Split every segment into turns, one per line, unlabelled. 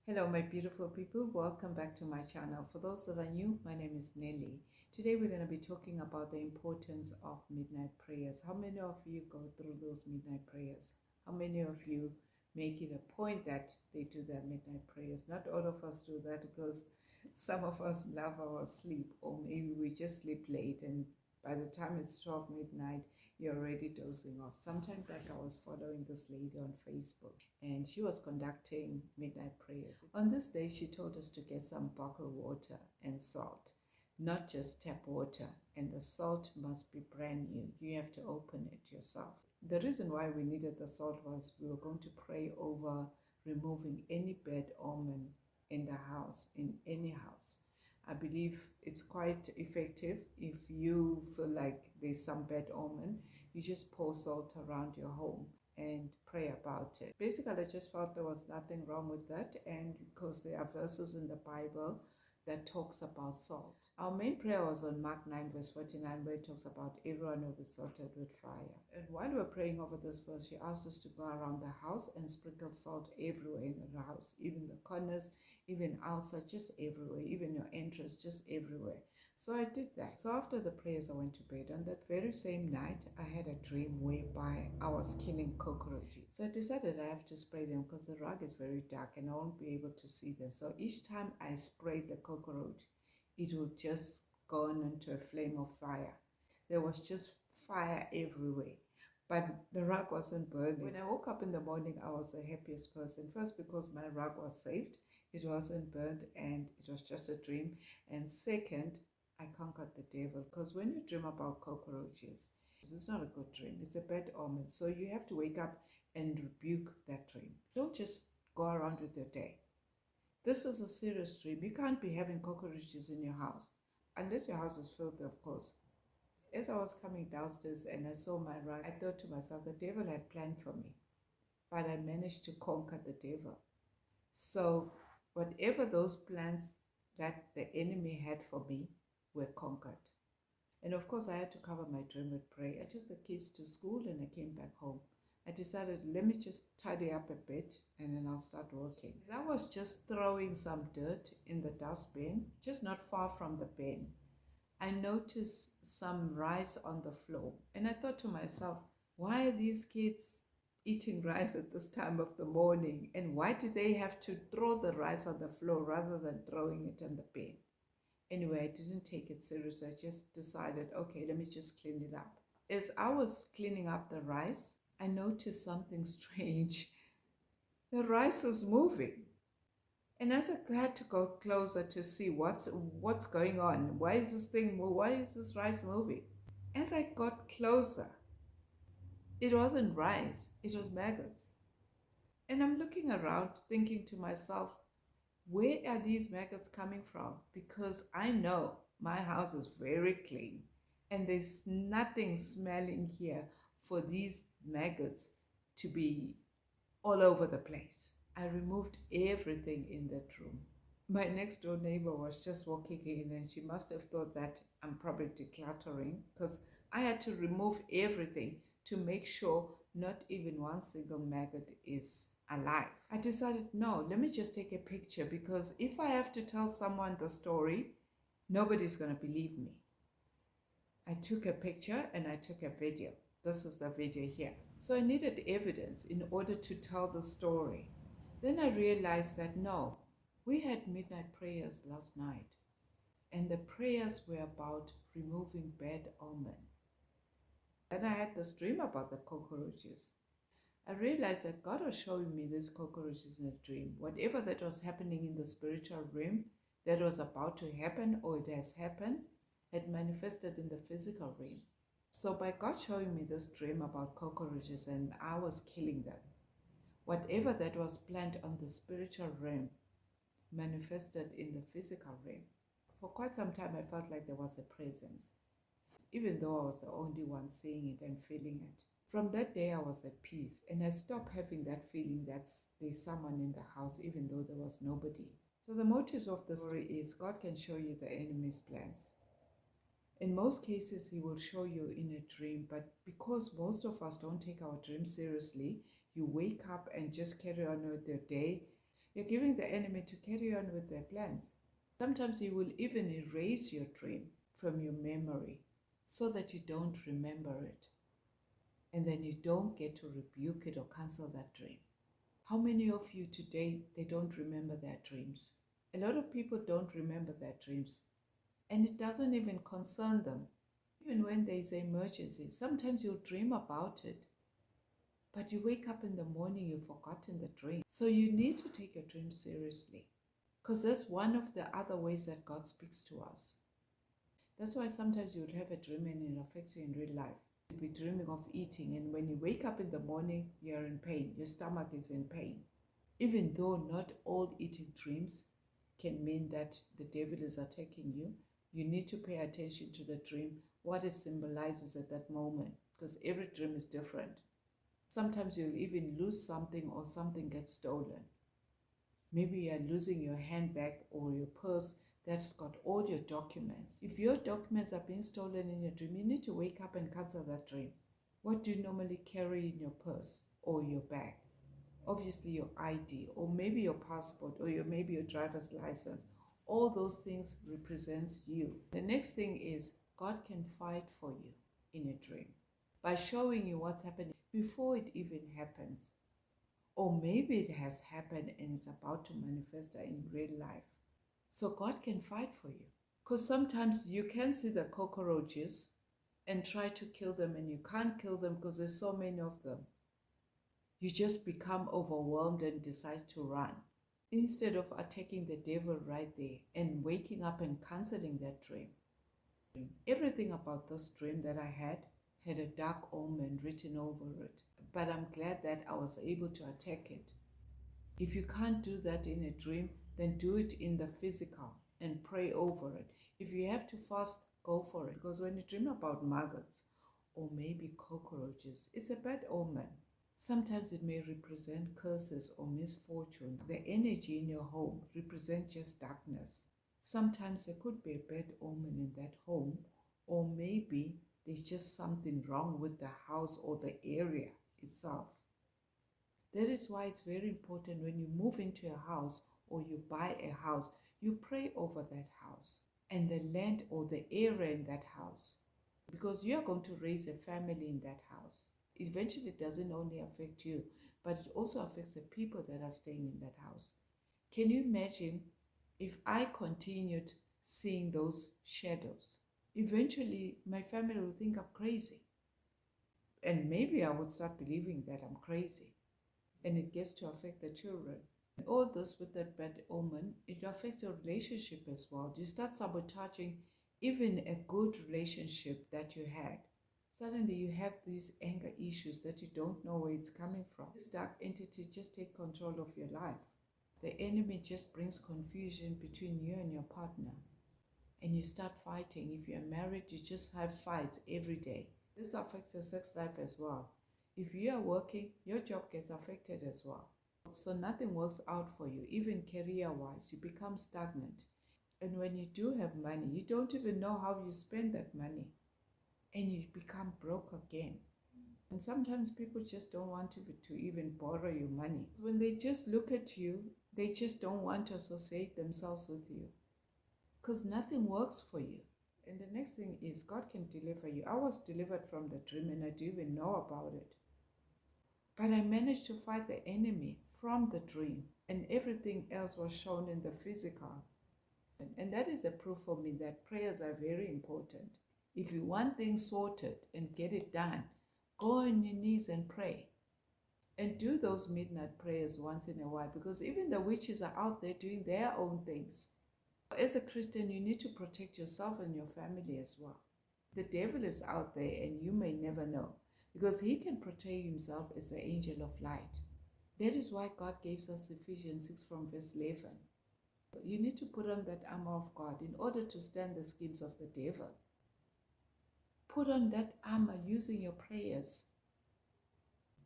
Hello my beautiful people, welcome back to my channel. For those that are new, my name is Nelly. Today we're going to be talking about the importance of midnight prayers. How many of you go through those midnight prayers? How many of you make it a point that they do their midnight prayers? Not all of us do that because some of us love our sleep, or maybe we just sleep late and by the time it's 12 midnight, you're already dozing off. Sometimes, like, I was following this lady on Facebook and she was conducting midnight prayers. On this day, she told us to get some bottled water and salt, not just tap water, and the salt must be brand new. You have to open it yourself. The reason why we needed the salt was we were going to pray over removing any bad omen in the house, in any house. I believe it's quite effective. If you feel like there's some bad omen, you just pour salt around your home and pray about it. Basically, I just felt there was nothing wrong with that, and because there are verses in the Bible that talks about salt. Our main prayer was on Mark 9 verse 49, where it talks about everyone will be salted with fire. And while we were praying over this verse, she asked us to go around the house and sprinkle salt everywhere in the house, even the corners, even outside, just everywhere, even your entrance, just everywhere. So I did that. So after the prayers, I went to bed. On that very same night, I had a dream whereby I was killing cockroaches. So I decided I have to spray them because the rug is very dark and I won't be able to see them. So each time I sprayed the cockroach, it would just go on into a flame of fire. There was just fire everywhere, but the rug wasn't burning. When I woke up in the morning, I was the happiest person. First, because my rug was saved. It wasn't burnt and it was just a dream. And second, I conquered the devil, because when you dream about cockroaches, it's not a good dream. It's a bad omen. So you have to wake up and rebuke that dream. Don't just go around with your day. This is a serious dream. You can't be having cockroaches in your house, unless your house is filthy, of course. As I was coming downstairs and I saw my rug, I thought to myself, the devil had planned for me, but I managed to conquer the devil. So whatever those plans that the enemy had for me were conquered. And of course, I had to cover my dream with prayer. I took the kids to school and I came back home. I decided, let me just tidy up a bit and then I'll start working. I was just throwing some dirt in the dustbin, just not far from the bin. I noticed some rice on the floor and I thought to myself, why are these kids eating rice at this time of the morning, and why do they have to throw the rice on the floor rather than throwing it in the bin? Anyway, I didn't take it seriously. I just decided, okay, let me just clean it up. As I was cleaning up the rice, I noticed something strange. The rice was moving. And as I had to go closer to see what's going on, why is this rice moving? As I got closer, it wasn't rice, it was maggots. And I'm looking around thinking to myself, where are these maggots coming from? Because I know my house is very clean and there's nothing smelling here for these maggots to be all over the place. I removed everything in that room. My next door neighbor was just walking in and she must have thought that I'm probably decluttering, because I had to remove everything to make sure not even one single maggot is alive. I decided, no, let me just take a picture, because if I have to tell someone the story, nobody's going to believe me. I took a picture and I took a video. This is the video here. So I needed evidence in order to tell the story. Then I realized that no, we had midnight prayers last night, and the prayers were about removing bad omen. Then I had this dream about the cockroaches. I realized that God was showing me these cockroaches in a dream. Whatever that was happening in the spiritual realm that was about to happen, or it has happened, had manifested in the physical realm. So by God showing me this dream about cockroaches and I was killing them, whatever that was planned on the spiritual realm manifested in the physical realm. For quite some time, I felt like there was a presence, even though I was the only one seeing it and feeling it. From that day, I was at peace, and I stopped having that feeling that there's someone in the house, even though there was nobody. So the motive of the story is God can show you the enemy's plans. In most cases, he will show you in a dream, but because most of us don't take our dreams seriously, you wake up and just carry on with your day. You're giving the enemy to carry on with their plans. Sometimes he will even erase your dream from your memory so that you don't remember it. And then you don't get to rebuke it or cancel that dream. How many of you today, they don't remember their dreams? A lot of people don't remember their dreams. And it doesn't even concern them. Even when there's an emergency, sometimes you'll dream about it, but you wake up in the morning, you've forgotten the dream. So you need to take your dreams seriously, because that's one of the other ways that God speaks to us. That's why sometimes you would have a dream and it affects you in real life. You'll be dreaming of eating, and when you wake up in the morning, you're in pain. Your stomach is in pain. Even though not all eating dreams can mean that the devil is attacking you, you need to pay attention to the dream, what it symbolizes at that moment, because every dream is different. Sometimes you'll even lose something or something gets stolen. Maybe you're losing your handbag or your purse that's got all your documents. If your documents are being stolen in your dream, you need to wake up and cancel that dream. What do you normally carry in your purse or your bag? Obviously your ID, or maybe your passport, or maybe your driver's license. All those things represents you. The next thing is God can fight for you in a dream by showing you what's happening before it even happens. Or maybe it has happened and it's about to manifest in real life. So God can fight for you. Because sometimes you can see the cockroaches and try to kill them, and you can't kill them because there's so many of them. You just become overwhelmed and decide to run, instead of attacking the devil right there and waking up and canceling that dream. Everything about this dream that I had a dark omen written over it, but I'm glad that I was able to attack it. If you can't do that in a dream, then do it in the physical and pray over it. If you have to fast, go for it, because when you dream about maggots or maybe cockroaches, it's a bad omen. Sometimes it may represent curses or misfortune. The energy in your home represents just darkness. Sometimes there could be a bad omen in that home, or maybe there's just something wrong with the house or the area itself. That is why it's very important when you move into a house or you buy a house, you pray over that house and the land or the area in that house, because you are going to raise a family in that house. Eventually, it doesn't only affect you, but it also affects the people that are staying in that house. Can you imagine if I continued seeing those shadows? Eventually, my family will think I'm crazy. And maybe I would start believing that I'm crazy. And it gets to affect the children. And all this with that bad omen, it affects your relationship as well. You start sabotaging even a good relationship that you had. Suddenly you have these anger issues that you don't know where it's coming from. This dark entity just take control of your life. The enemy just brings confusion between you and your partner. And you start fighting. If you're married, you just have fights every day. This affects your sex life as well. If you are working, your job gets affected as well. So nothing works out for you, even career-wise. You become stagnant. And when you do have money, you don't even know how you spend that money. And you become broke again. And sometimes people just don't want to even borrow your money. When they just look at you, they just don't want to associate themselves with you, because nothing works for you. And the next thing is God can deliver you. I was delivered from the dream and I didn't even know about it. But I managed to fight the enemy from the dream, and everything else was shown in the physical. And that is a proof for me that prayers are very important. If you want things sorted and get it done, go on your knees and pray. And do those midnight prayers once in a while, because even the witches are out there doing their own things. As a Christian, you need to protect yourself and your family as well. The devil is out there and you may never know, because he can portray himself as the angel of light. That is why God gave us Ephesians 6 from verse 11. You need to put on that armor of God in order to stand the schemes of the devil. Put on that armor using your prayers.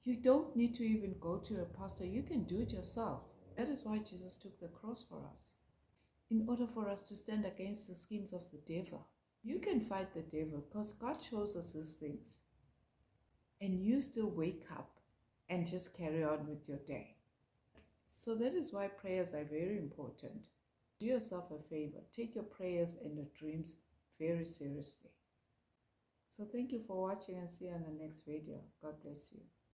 You don't need to even go to a pastor. You can do it yourself. That is why Jesus took the cross for us, in order for us to stand against the schemes of the devil. You can fight the devil because God shows us these things. And you still wake up and just carry on with your day. So that is why prayers are very important. Do yourself a favor. Take your prayers and your dreams very seriously. So thank you for watching, and see you in the next video. God bless you.